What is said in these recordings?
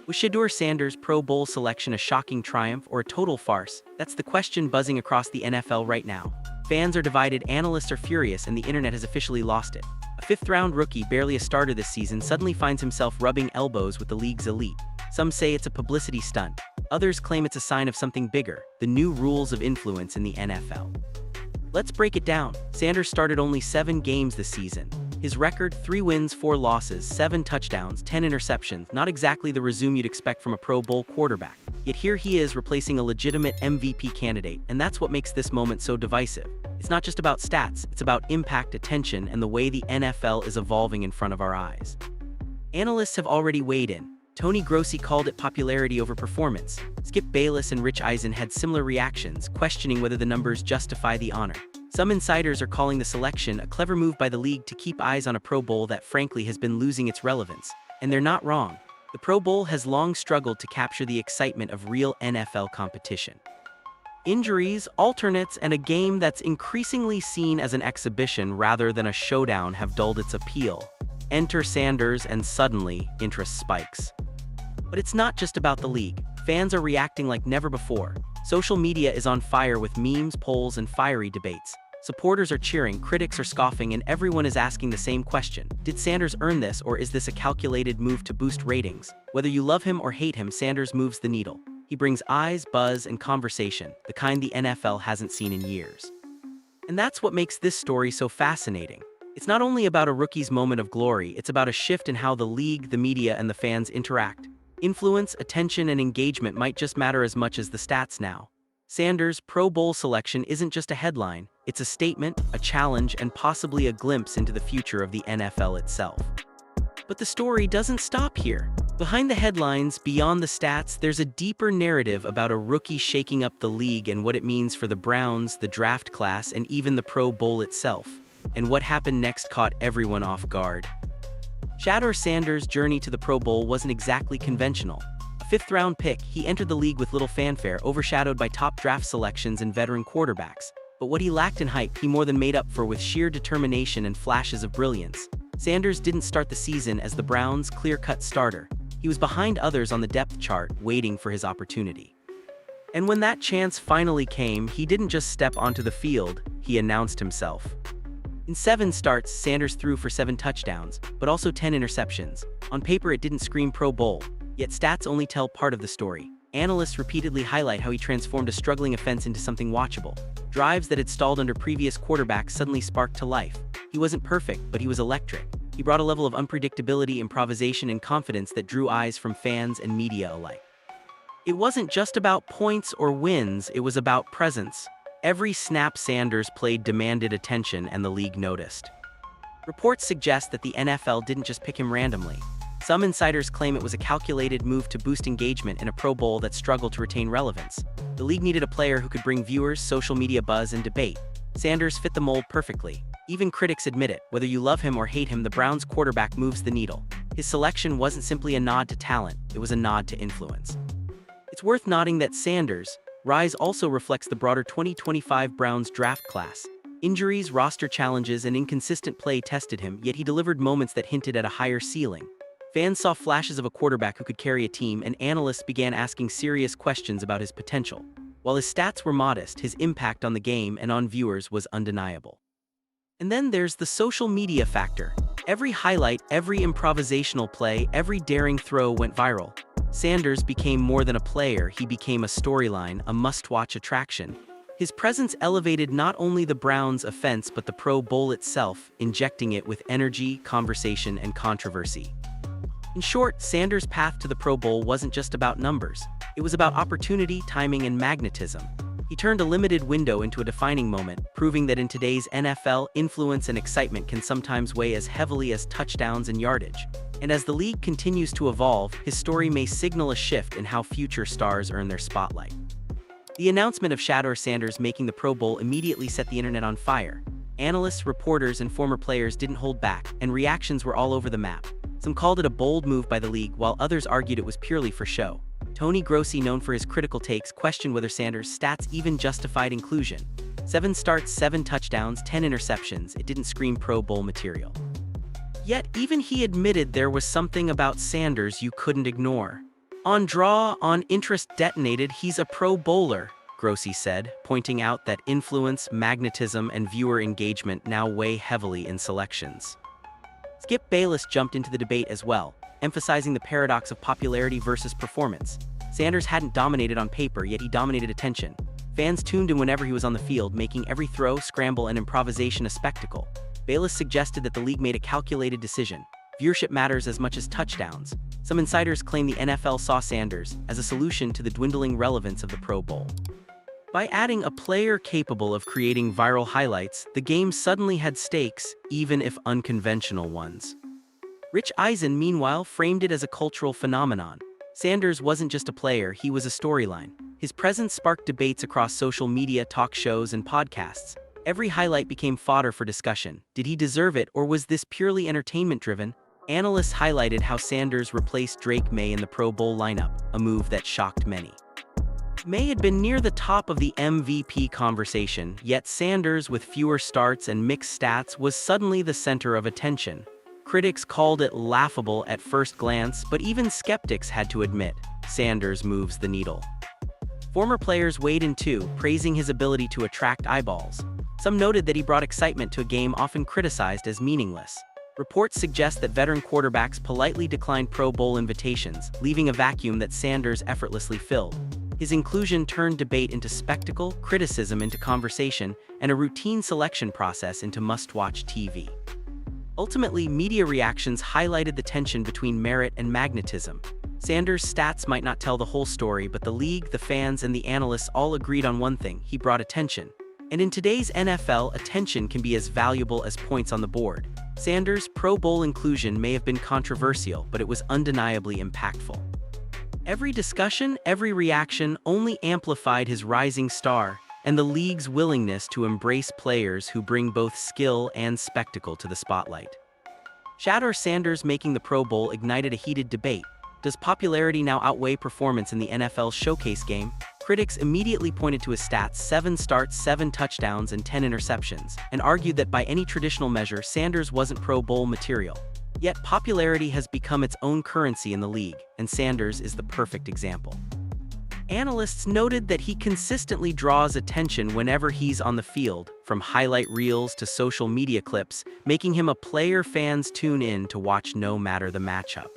Was Shedeur Sanders' Pro Bowl selection a shocking triumph or a total farce? That's the question buzzing across the NFL right now. Fans are divided, analysts are furious, and the internet has officially lost it. A fifth-round rookie, barely a starter this season, suddenly finds himself rubbing elbows with the league's elite. Some say it's a publicity stunt. Others claim it's a sign of something bigger, the new rules of influence in the NFL. Let's break it down. Sanders started only 7 games this season. His record, 3 wins, 4 losses, 7 touchdowns, 10 interceptions, not exactly the resume you'd expect from a Pro Bowl quarterback. Yet here he is replacing a legitimate MVP candidate, and that's what makes this moment so divisive. It's not just about stats, it's about impact, attention, and the way the NFL is evolving in front of our eyes. Analysts have already weighed in. Tony Grossi called it popularity over performance. Skip Bayless and Rich Eisen had similar reactions, questioning whether the numbers justify the honor. Some insiders are calling the selection a clever move by the league to keep eyes on a Pro Bowl that frankly has been losing its relevance. And they're not wrong. The Pro Bowl has long struggled to capture the excitement of real NFL competition. Injuries, alternates, and a game that's increasingly seen as an exhibition rather than a showdown have dulled its appeal. Enter Sanders, and suddenly, interest spikes. But it's not just about the league. Fans are reacting like never before. Social media is on fire with memes, polls, and fiery debates. Supporters are cheering, critics are scoffing, and everyone is asking the same question. Did Sanders earn this, or is this a calculated move to boost ratings? Whether you love him or hate him, Sanders moves the needle. He brings eyes, buzz, and conversation, the kind the NFL hasn't seen in years. And that's what makes this story so fascinating. It's not only about a rookie's moment of glory, it's about a shift in how the league, the media, and the fans interact. Influence, attention, and engagement might just matter as much as the stats now. Sanders' Pro Bowl selection isn't just a headline, it's a statement, a challenge, and possibly a glimpse into the future of the NFL itself. But the story doesn't stop here. Behind the headlines, beyond the stats, there's a deeper narrative about a rookie shaking up the league and what it means for the Browns, the draft class, and even the Pro Bowl itself. And what happened next caught everyone off guard. Shedeur Sanders' journey to the Pro Bowl wasn't exactly conventional. A fifth-round pick, he entered the league with little fanfare, overshadowed by top draft selections and veteran quarterbacks. But what he lacked in hype, he more than made up for with sheer determination and flashes of brilliance. Sanders didn't start the season as the Browns' clear-cut starter. He was behind others on the depth chart, waiting for his opportunity. And when that chance finally came, he didn't just step onto the field, he announced himself. In 7 starts, Sanders threw for 7 touchdowns, but also 10 interceptions. On paper, it didn't scream Pro Bowl, yet stats only tell part of the story. Analysts repeatedly highlight how he transformed a struggling offense into something watchable. Drives that had stalled under previous quarterbacks suddenly sparked to life. He wasn't perfect, but he was electric. He brought a level of unpredictability, improvisation, and confidence that drew eyes from fans and media alike. It wasn't just about points or wins, it was about presence. Every snap Sanders played demanded attention, and the league noticed. Reports suggest that the NFL didn't just pick him randomly. Some insiders claim it was a calculated move to boost engagement in a Pro Bowl that struggled to retain relevance. The league needed a player who could bring viewers, social media buzz, and debate. Sanders fit the mold perfectly. Even critics admit it. Whether you love him or hate him, the Browns' quarterback moves the needle. His selection wasn't simply a nod to talent, it was a nod to influence. It's worth noting that Sanders' rise also reflects the broader 2025 Browns draft class. Injuries, roster challenges, and inconsistent play tested him, yet he delivered moments that hinted at a higher ceiling. Fans saw flashes of a quarterback who could carry a team, and analysts began asking serious questions about his potential. While his stats were modest, his impact on the game and on viewers was undeniable. And then there's the social media factor. Every highlight, every improvisational play, every daring throw went viral. Sanders became more than a player, he became a storyline, a must-watch attraction. His presence elevated not only the Browns' offense but the Pro Bowl itself, injecting it with energy, conversation, and controversy. In short, Sanders' path to the Pro Bowl wasn't just about numbers. It was about opportunity, timing, and magnetism. He turned a limited window into a defining moment, proving that in today's NFL, influence and excitement can sometimes weigh as heavily as touchdowns and yardage. And as the league continues to evolve, his story may signal a shift in how future stars earn their spotlight. The announcement of Shedeur Sanders making the Pro Bowl immediately set the internet on fire. Analysts, reporters, and former players didn't hold back, and reactions were all over the map. Some called it a bold move by the league, while others argued it was purely for show. Tony Grossi, known for his critical takes, questioned whether Sanders' stats even justified inclusion. 7 starts, 7 touchdowns, 10 interceptions, it didn't scream Pro Bowl material. Yet, even he admitted there was something about Sanders you couldn't ignore. On draw, on interest detonated, he's a pro bowler, Grossi said, pointing out that influence, magnetism, and viewer engagement now weigh heavily in selections. Skip Bayless jumped into the debate as well, emphasizing the paradox of popularity versus performance. Sanders hadn't dominated on paper, yet he dominated attention. Fans tuned in whenever he was on the field, making every throw, scramble, and improvisation a spectacle. Bayless suggested that the league made a calculated decision. Viewership matters as much as touchdowns. Some insiders claim the NFL saw Sanders as a solution to the dwindling relevance of the Pro Bowl. By adding a player capable of creating viral highlights, the game suddenly had stakes, even if unconventional ones. Rich Eisen, meanwhile, framed it as a cultural phenomenon. Sanders wasn't just a player, he was a storyline. His presence sparked debates across social media, talk shows, and podcasts. Every highlight became fodder for discussion. Did he deserve it, or was this purely entertainment-driven? Analysts highlighted how Sanders replaced Drake May in the Pro Bowl lineup, a move that shocked many. May had been near the top of the MVP conversation, yet Sanders, with fewer starts and mixed stats, was suddenly the center of attention. Critics called it laughable at first glance, but even skeptics had to admit, Sanders moves the needle. Former players weighed in too, praising his ability to attract eyeballs. Some noted that he brought excitement to a game often criticized as meaningless. Reports suggest that veteran quarterbacks politely declined Pro Bowl invitations, leaving a vacuum that Sanders effortlessly filled. His inclusion turned debate into spectacle, criticism into conversation, and a routine selection process into must-watch TV. Ultimately, media reactions highlighted the tension between merit and magnetism. Sanders' stats might not tell the whole story, but the league, the fans, and the analysts all agreed on one thing: he brought attention. And in today's NFL, attention can be as valuable as points on the board. Sanders' Pro Bowl inclusion may have been controversial, but it was undeniably impactful. Every discussion, every reaction only amplified his rising star and the league's willingness to embrace players who bring both skill and spectacle to the spotlight. Shedeur Sanders making the Pro Bowl ignited a heated debate. Does popularity now outweigh performance in the NFL showcase game? Critics immediately pointed to his stats: 7 starts, 7 touchdowns, and 10 interceptions, and argued that by any traditional measure, Sanders wasn't Pro Bowl material. Yet popularity has become its own currency in the league, and Sanders is the perfect example. Analysts noted that he consistently draws attention whenever he's on the field, from highlight reels to social media clips, making him a player fans tune in to watch no matter the matchup.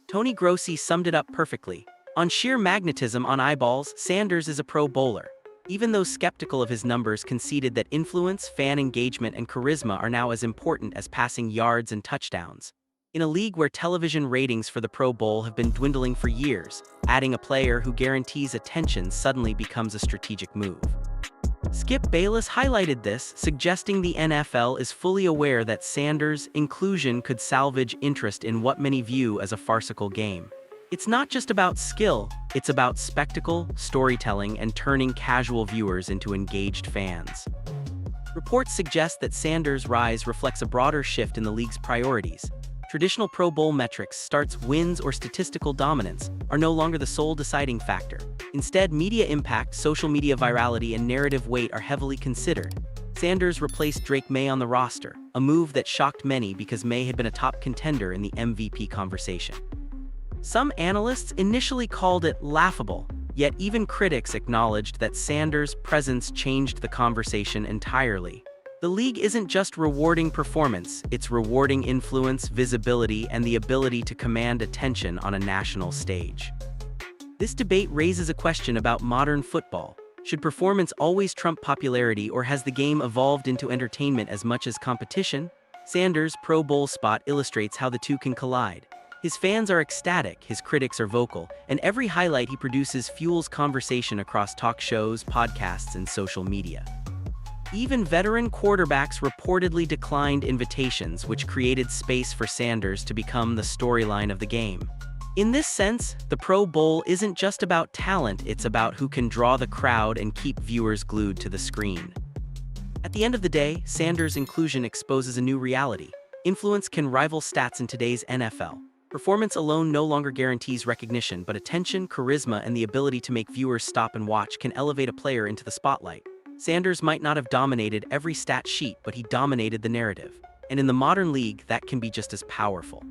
Tony Grossi summed it up perfectly. On sheer magnetism on eyeballs, Sanders is a Pro Bowler. Even those skeptical of his numbers conceded that influence, fan engagement, and charisma are now as important as passing yards and touchdowns. In a league where television ratings for the Pro Bowl have been dwindling for years, adding a player who guarantees attention suddenly becomes a strategic move. Skip Bayless highlighted this, suggesting the NFL is fully aware that Sanders' inclusion could salvage interest in what many view as a farcical game. It's not just about skill, it's about spectacle, storytelling, and turning casual viewers into engaged fans. Reports suggest that Sanders' rise reflects a broader shift in the league's priorities. Traditional Pro Bowl metrics, starts, wins, or statistical dominance, are no longer the sole deciding factor. Instead, media impact, social media virality, and narrative weight are heavily considered. Sanders replaced Drake May on the roster, a move that shocked many because May had been a top contender in the MVP conversation. Some analysts initially called it laughable, yet even critics acknowledged that Sanders' presence changed the conversation entirely. The league isn't just rewarding performance, it's rewarding influence, visibility, and the ability to command attention on a national stage. This debate raises a question about modern football. Should performance always trump popularity, or has the game evolved into entertainment as much as competition? Sanders' Pro Bowl spot illustrates how the two can collide. His fans are ecstatic, his critics are vocal, and every highlight he produces fuels conversation across talk shows, podcasts, and social media. Even veteran quarterbacks reportedly declined invitations, which created space for Sanders to become the storyline of the game. In this sense, the Pro Bowl isn't just about talent, it's about who can draw the crowd and keep viewers glued to the screen. At the end of the day, Sanders' inclusion exposes a new reality. Influence can rival stats in today's NFL. Performance alone no longer guarantees recognition, but attention, charisma, and the ability to make viewers stop and watch can elevate a player into the spotlight. Sanders might not have dominated every stat sheet, but he dominated the narrative. And in the modern league, that can be just as powerful.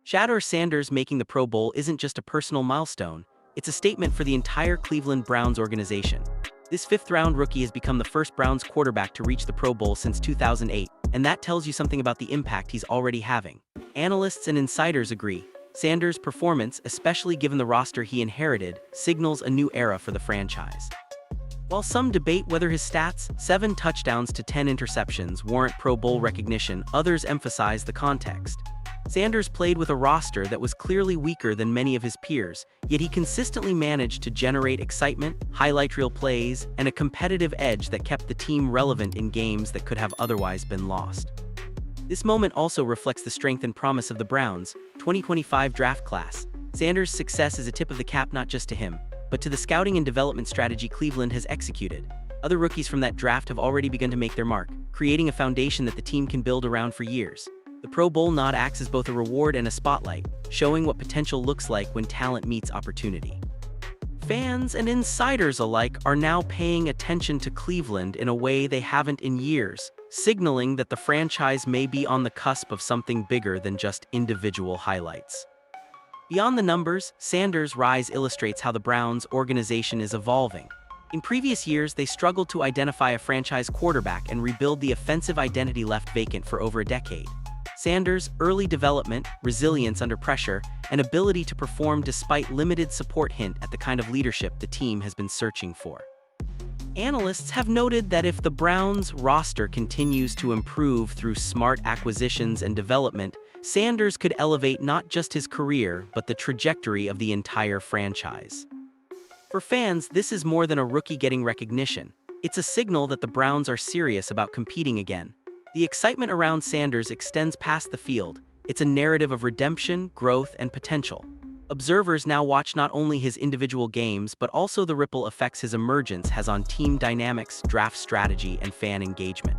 Shedeur Sanders making the Pro Bowl isn't just a personal milestone, it's a statement for the entire Cleveland Browns organization. This fifth-round rookie has become the first Browns quarterback to reach the Pro Bowl since 2008, and that tells you something about the impact he's already having. Analysts and insiders agree. Sanders' performance, especially given the roster he inherited, signals a new era for the franchise. While some debate whether his stats, 7 touchdowns to 10 interceptions, warrant Pro Bowl recognition, others emphasize the context. Sanders played with a roster that was clearly weaker than many of his peers, yet he consistently managed to generate excitement, highlight reel plays, and a competitive edge that kept the team relevant in games that could have otherwise been lost. This moment also reflects the strength and promise of the Browns' 2025 draft class. Sanders' success is a tip of the cap not just to him, but to the scouting and development strategy Cleveland has executed. Other rookies from that draft have already begun to make their mark, creating a foundation that the team can build around for years. The Pro Bowl nod acts as both a reward and a spotlight, showing what potential looks like when talent meets opportunity. Fans and insiders alike are now paying attention to Cleveland in a way they haven't in years, signaling that the franchise may be on the cusp of something bigger than just individual highlights. Beyond the numbers, Sanders' rise illustrates how the Browns' organization is evolving. In previous years, they struggled to identify a franchise quarterback and rebuild the offensive identity left vacant for over a decade. Sanders' early development, resilience under pressure, and ability to perform despite limited support hint at the kind of leadership the team has been searching for. Analysts have noted that if the Browns' roster continues to improve through smart acquisitions and development, Sanders could elevate not just his career, but the trajectory of the entire franchise. For fans, this is more than a rookie getting recognition. It's a signal that the Browns are serious about competing again. The excitement around Sanders extends past the field. It's a narrative of redemption, growth, and potential. Observers now watch not only his individual games, but also the ripple effects his emergence has on team dynamics, draft strategy, and fan engagement.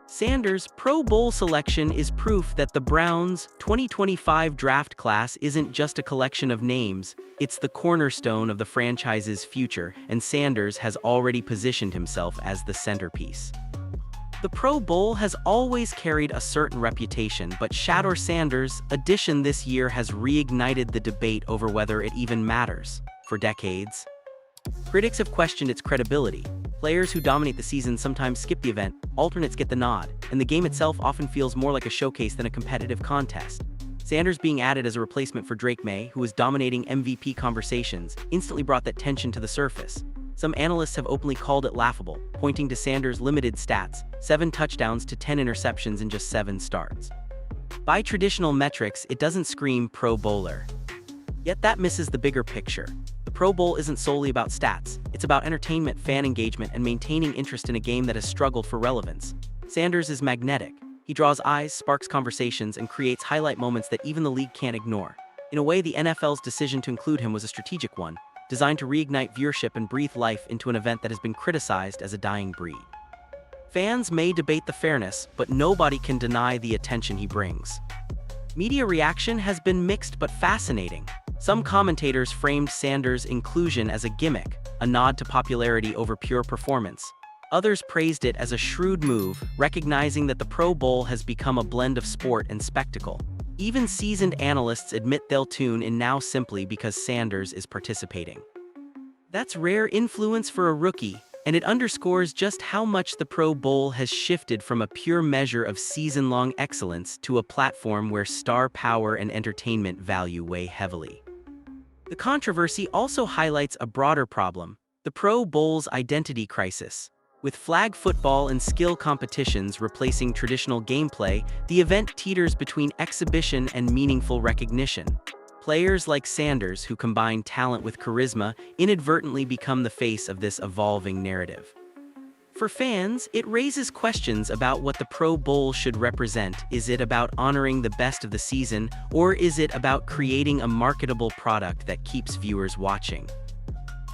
Sanders' Pro Bowl selection is proof that the Browns' 2025 draft class isn't just a collection of names, it's the cornerstone of the franchise's future, and Sanders has already positioned himself as the centerpiece. The Pro Bowl has always carried a certain reputation, but Shedeur Sanders' addition this year has reignited the debate over whether it even matters. For decades, critics have questioned its credibility. Players who dominate the season sometimes skip the event, alternates get the nod, and the game itself often feels more like a showcase than a competitive contest. Sanders being added as a replacement for Drake May, who was dominating MVP conversations, instantly brought that tension to the surface. Some analysts have openly called it laughable, pointing to Sanders' limited stats, 7 touchdowns to 10 interceptions in just 7 starts. By traditional metrics, it doesn't scream Pro Bowler. Yet that misses the bigger picture. The Pro Bowl isn't solely about stats, it's about entertainment, fan engagement, and maintaining interest in a game that has struggled for relevance. Sanders is magnetic. He draws eyes, sparks conversations, and creates highlight moments that even the league can't ignore. In a way, the NFL's decision to include him was a strategic one, designed to reignite viewership and breathe life into an event that has been criticized as a dying breed. Fans may debate the fairness, but nobody can deny the attention he brings. Media reaction has been mixed but fascinating. Some commentators framed Sanders' inclusion as a gimmick, a nod to popularity over pure performance. Others praised it as a shrewd move, recognizing that the Pro Bowl has become a blend of sport and spectacle. Even seasoned analysts admit they'll tune in now simply because Sanders is participating. That's rare influence for a rookie, and it underscores just how much the Pro Bowl has shifted from a pure measure of season-long excellence to a platform where star power and entertainment value weigh heavily. The controversy also highlights a broader problem: the Pro Bowl's identity crisis. With flag football and skill competitions replacing traditional gameplay, the event teeters between exhibition and meaningful recognition. Players like Sanders, who combine talent with charisma, inadvertently become the face of this evolving narrative. For fans, it raises questions about what the Pro Bowl should represent. Is it about honoring the best of the season, or is it about creating a marketable product that keeps viewers watching?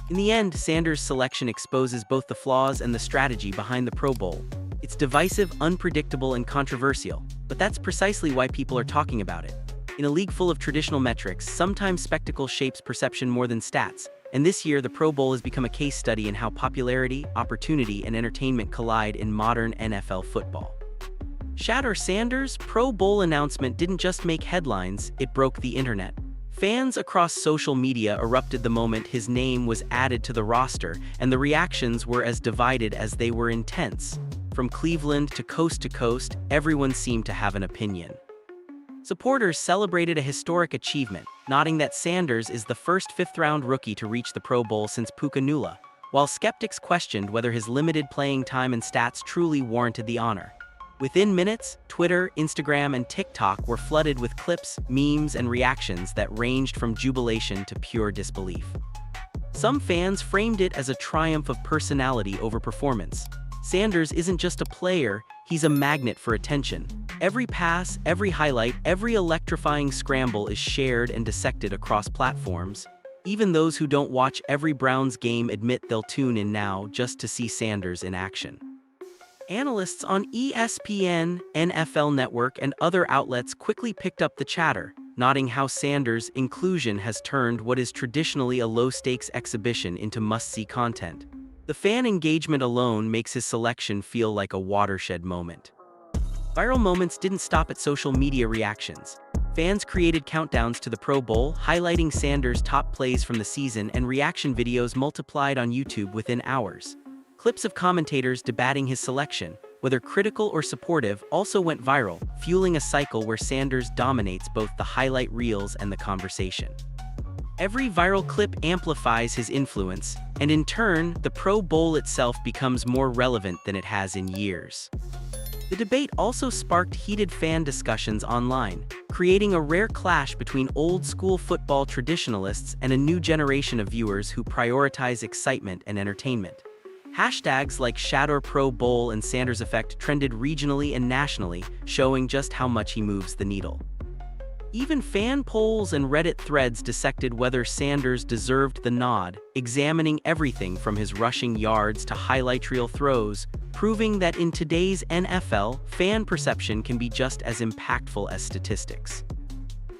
In the end, Sanders' selection exposes both the flaws and the strategy behind the Pro Bowl. It's divisive, unpredictable, and controversial, but that's precisely why people are talking about it. In a league full of traditional metrics, sometimes spectacle shapes perception more than stats, and this year the Pro Bowl has become a case study in how popularity, opportunity, and entertainment collide in modern NFL football. Shedeur Sanders' Pro Bowl announcement didn't just make headlines, it broke the internet. Fans across social media erupted the moment his name was added to the roster, and the reactions were as divided as they were intense. From Cleveland to coast, everyone seemed to have an opinion. Supporters celebrated a historic achievement, noting that Sanders is the first fifth-round rookie to reach the Pro Bowl since Puka Nula, while skeptics questioned whether his limited playing time and stats truly warranted the honor. Within minutes, Twitter, Instagram, and TikTok were flooded with clips, memes, and reactions that ranged from jubilation to pure disbelief. Some fans framed it as a triumph of personality over performance. Sanders isn't just a player, he's a magnet for attention. Every pass, every highlight, every electrifying scramble is shared and dissected across platforms. Even those who don't watch every Browns game admit they'll tune in now just to see Sanders in action. Analysts on ESPN, NFL Network, and other outlets quickly picked up the chatter, noting how Sanders' inclusion has turned what is traditionally a low-stakes exhibition into must-see content. The fan engagement alone makes his selection feel like a watershed moment. Viral moments didn't stop at social media reactions. Fans created countdowns to the Pro Bowl, highlighting Sanders' top plays from the season, and reaction videos multiplied on YouTube within hours. Clips of commentators debating his selection, whether critical or supportive, also went viral, fueling a cycle where Sanders dominates both the highlight reels and the conversation. Every viral clip amplifies his influence, and in turn, the Pro Bowl itself becomes more relevant than it has in years. The debate also sparked heated fan discussions online, creating a rare clash between old-school football traditionalists and a new generation of viewers who prioritize excitement and entertainment. Hashtags like Shedeur Pro Bowl and Sanders Effect trended regionally and nationally, showing just how much he moves the needle. Even fan polls and Reddit threads dissected whether Sanders deserved the nod, examining everything from his rushing yards to highlight reel throws, proving that in today's NFL, fan perception can be just as impactful as statistics.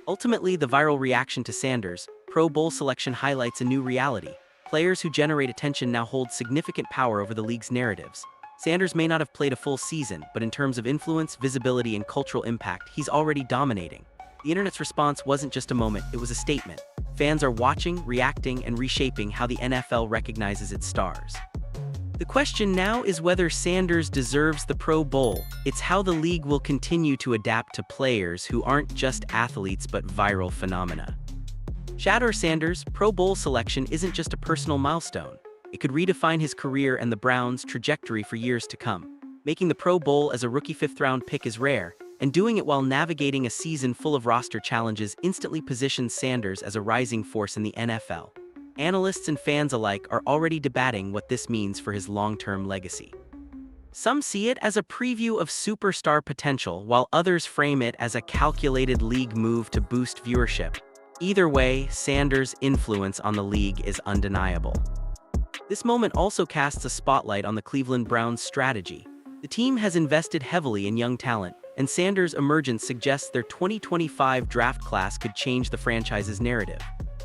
Ultimately, the viral reaction to Sanders' Pro Bowl selection highlights a new reality. Players who generate attention now hold significant power over the league's narratives. Sanders may not have played a full season, but in terms of influence, visibility, and cultural impact, he's already dominating. The internet's response wasn't just a moment, it was a statement. Fans are watching, reacting, and reshaping how the NFL recognizes its stars. The question now is whether Sanders deserves the Pro Bowl. It's how the league will continue to adapt to players who aren't just athletes but viral phenomena. Shedeur Sanders' Pro Bowl selection isn't just a personal milestone. It could redefine his career and the Browns' trajectory for years to come. Making the Pro Bowl as a rookie fifth-round pick is rare, and doing it while navigating a season full of roster challenges instantly positions Sanders as a rising force in the NFL. Analysts and fans alike are already debating what this means for his long-term legacy. Some see it as a preview of superstar potential, while others frame it as a calculated league move to boost viewership. Either way, Sanders' influence on the league is undeniable. This moment also casts a spotlight on the Cleveland Browns' strategy. The team has invested heavily in young talent, and Sanders' emergence suggests their 2025 draft class could change the franchise's narrative.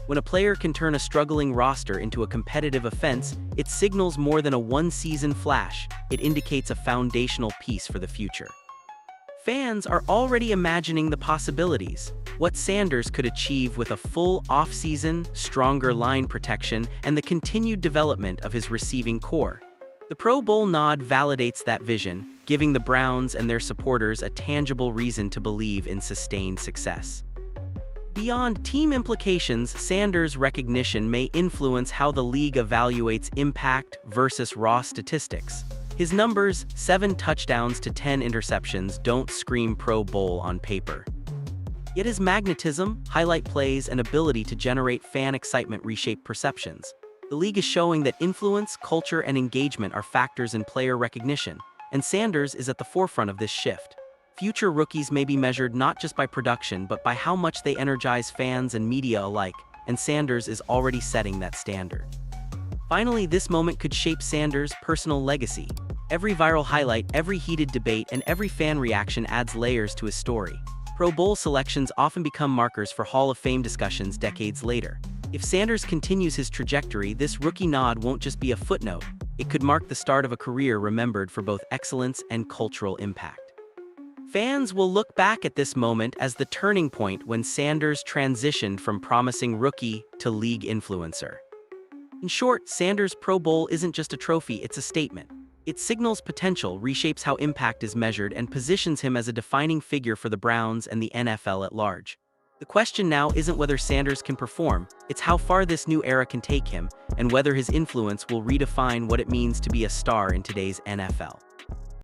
When a player can turn a struggling roster into a competitive offense, it signals more than a one-season flash. It indicates a foundational piece for the future. Fans are already imagining the possibilities. What Sanders could achieve with a full offseason, stronger line protection, and the continued development of his receiving core. The Pro Bowl nod validates that vision, giving the Browns and their supporters a tangible reason to believe in sustained success. Beyond team implications, Sanders' recognition may influence how the league evaluates impact versus raw statistics. His numbers, 7 touchdowns to 10 interceptions, don't scream Pro Bowl on paper. Yet his magnetism, highlight plays, and ability to generate fan excitement reshape perceptions. The league is showing that influence, culture, and engagement are factors in player recognition, and Sanders is at the forefront of this shift. Future rookies may be measured not just by production but by how much they energize fans and media alike, and Sanders is already setting that standard. Finally, this moment could shape Sanders' personal legacy. Every viral highlight, every heated debate, and every fan reaction adds layers to his story. Pro Bowl selections often become markers for Hall of Fame discussions decades later. If Sanders continues his trajectory, this rookie nod won't just be a footnote. It could mark the start of a career remembered for both excellence and cultural impact. Fans will look back at this moment as the turning point when Sanders transitioned from promising rookie to league influencer. In short, Sanders' Pro Bowl isn't just a trophy, it's a statement. It signals potential, reshapes how impact is measured, and positions him as a defining figure for the Browns and the NFL at large. The question now isn't whether Sanders can perform, it's how far this new era can take him, and whether his influence will redefine what it means to be a star in today's NFL.